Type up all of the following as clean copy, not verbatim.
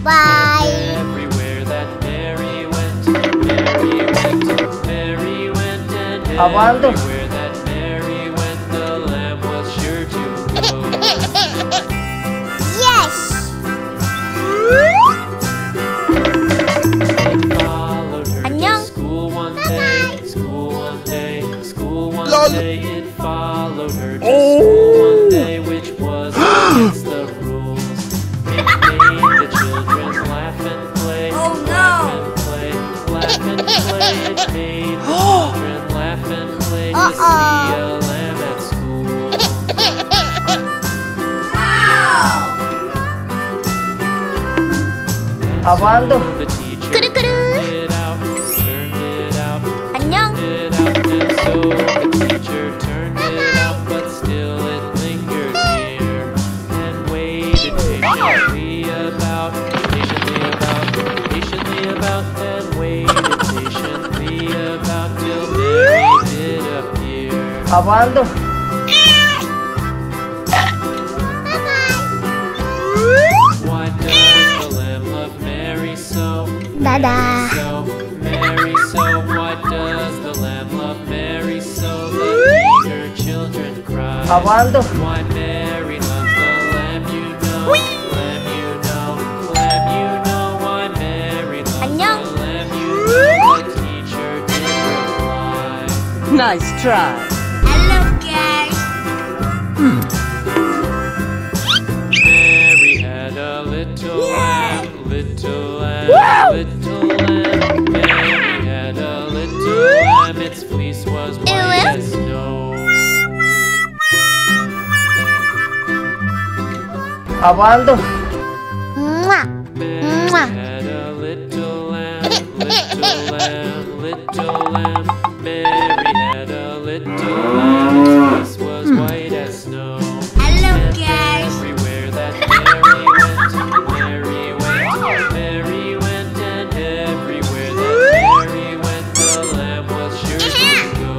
Bye. Everywhere that Mary went, Mary went, Mary went, and Abaldo. everywhere that Mary went, the lamb was sure to go. Yes. It followed her 안녕. to school one day, school one day, school one day. It followed her to school one day, which was against the rules. It made the children laugh and play, laugh and play, laugh and play. It made the children laugh and play to see a lamb at school. Abaldo. The teacher Kuru, kuru. turned it out, turned it out, 안녕. it out, and so the teacher turned it out, but still it lingered near and waited patiently about, and waited patiently about till Mary did appear. Abaldo. Why does the lamb love Mary so? Dada. So, Mary so, why does the lamb love Mary so? The eager children cry. Abaldo. Why Mary loves the lamb, you know. Lamb, you know. Lamb, you know. Why Mary loves 안녕. the lamb, you know. The teacher did reply. Nice try. Hello, guys. Mary had a little lamb, little lamb, little lamb. Mary had a little lamb, its fleece was white as snow. Abaldo. Mwah. Mary Mwah. had a little lamb, little lamb, little lamb. Mary had a little lamb, its fleece was white as snow. Hello, And guys. everywhere that Mary went, Mary went, Mary went, and everywhere that Mary went, the lamb was sure to go.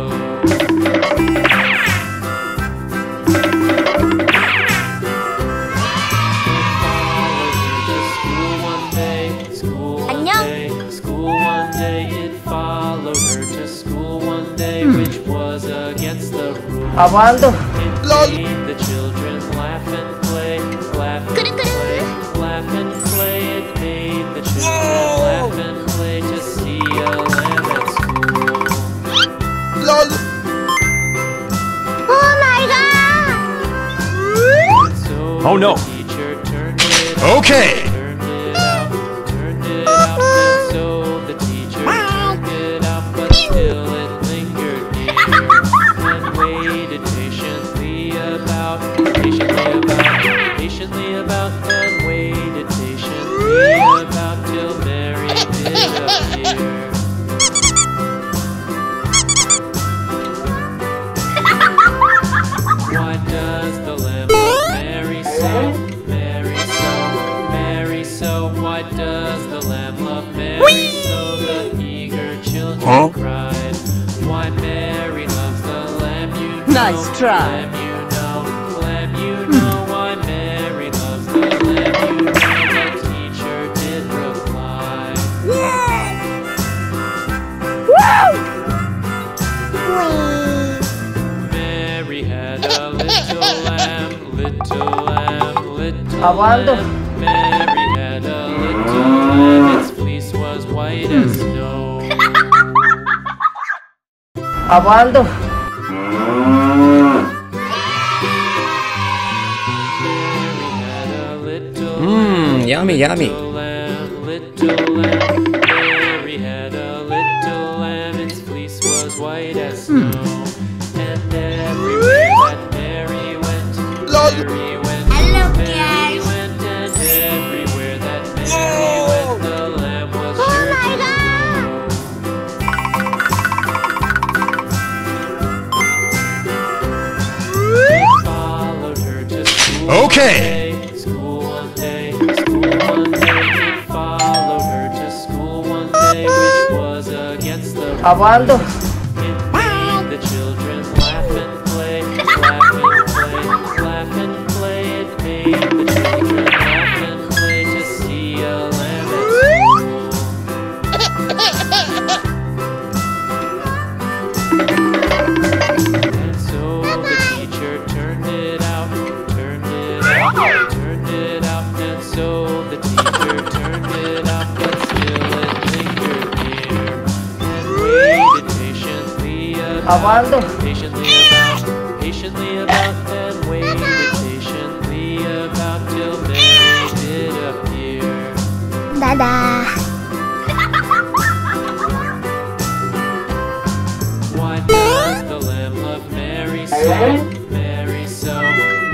It followed her to school one day, which was against the rules. Abaldo. It made the children laugh and play, laugh and play, laugh and play. It made the children laugh and play to see a lamb at school. Oh my God. So Oh, no. the teacher turned it Okay. turned it out, turned it out, and so the teacher turned it out, but still it lingered near and waited patiently about, and waited patiently about till Mary did appear. Why does the lamb love Mary so? Mary so, Mary so. Why does the lamb love Mary so? The eager children cried. Why Mary loves the lamb, you know. Nice try. Lamb, you know. Lamb, you know. Why Mary loves the lamb, you know. The teacher did reply. Mary had a little lamb, little lamb, little Abaldo. lamb. Mary had a little lamb, its fleece was white as snow. Abaldo. Mary had a little Yummy, yummy. lamb, little lamb. Mary had a little lamb, its fleece was white as snow. And everywhere that Mary went, Mary went, Hello, Mary guys. went, and everywhere that Mary went, the lamb was sure to go. It followed her to school. Okay. School one day, school one day. It followed her to school one day, which was against the rules. Abaldo. It made the children laugh and play, laugh and play, laugh and play. It made the children laugh and play to see a And so the teacher turned it off, but still it lingered near. And waited patiently about, and waited patiently about till Mary did appear. Dadah. Why does the lamb love Mary so? Mary so,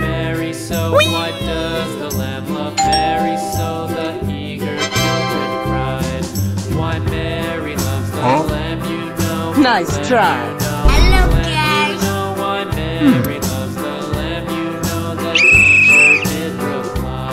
Mary so. Why does the lamb love Mary so? The eager children cried. Why Mary loves the lamb, you know. Nice try. Hello, guys. You know why Mary loves the lamb, you know. The teacher did reply.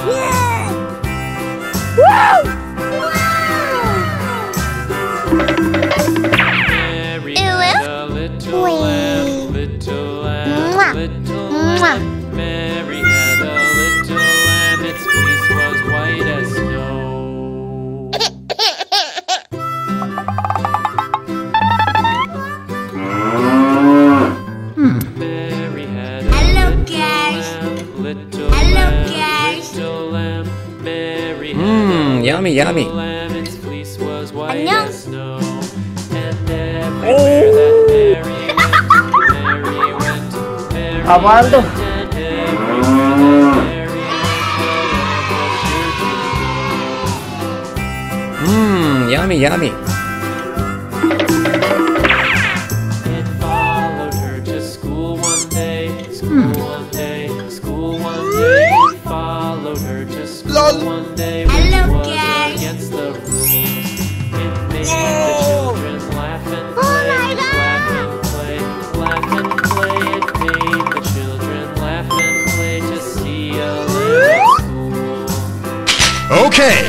Mary had a little lamb, little lamb, little lamb. Mary had a little lamb, its fleece was white as snow. Mary had a Hello, little guys. lamb, little Hello, lamb, guys. little lamb. Mary had a Yummy, little yummy. lamb, its fleece was white 안녕. as snow. And everywhere that Mary went, Mary Abando. went, and everywhere that Mary went, the lamb was sure to go. Yummy, yummy. It followed her to school one day, school one day, school one day. It followed her to school one day, which Hello, was guys. against the rules. It made the children laugh and play, laugh and play, laugh and play. It made the children laugh and play to see a lamb at school. Okay.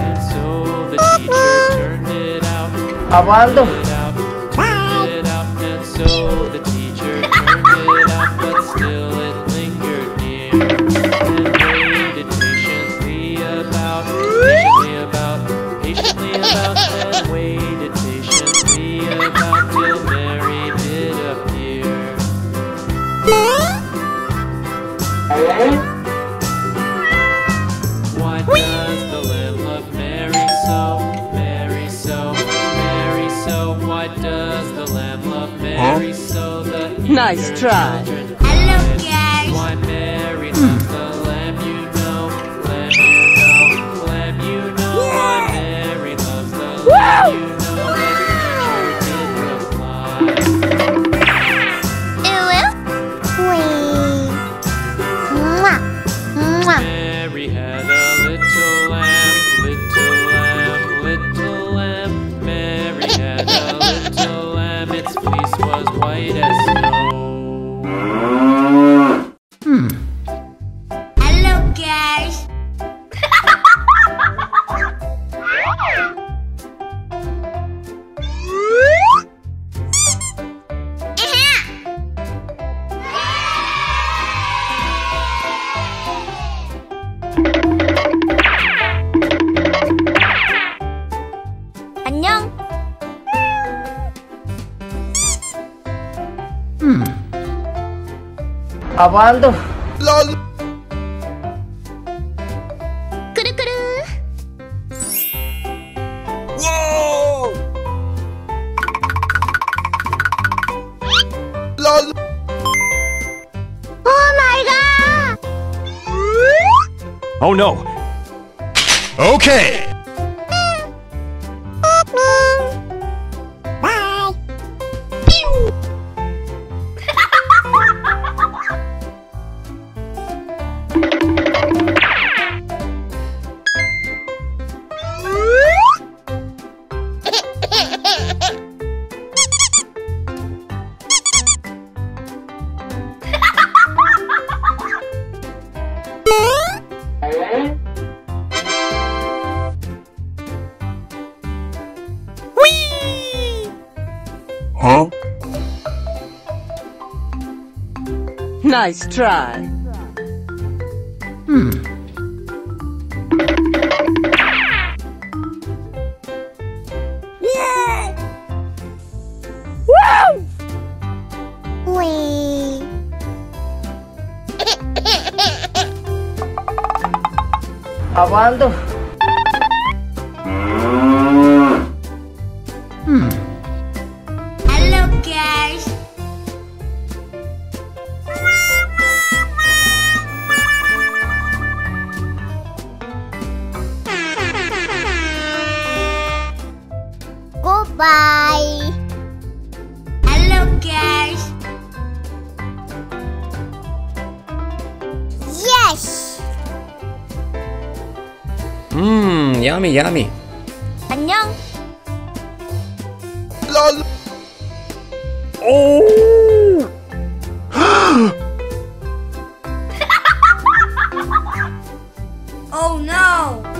And so the teacher turned it out. Abando. Turned it out, and so the teacher turned it out, but still it lingered near. And waited patiently about, and waited patiently about till Mary did appear. Why does the lamb love Mary so? Mary so, Mary so. Why does the lamb love Mary so? The Nice eager try. children Hello, cried. guys. Why Mary loves the lamb, you know. Lamb, you know. Lamb, you know. Why Mary loves the lamb, you know. The teacher did reply. Mary had a little lamb, little lamb, little lamb. Mary had a little lamb, its fleece was white as snow. Hello, guys. 안녕. Abando. 그르그르. 오 마이 갓. Oh no. Okay. 바이. Huh? Nice try. 위. Apaan tuh? Halo guys. Goodbye. Halo guys. Yes. Yummy, yummy. 안녕. Lol. Oh no.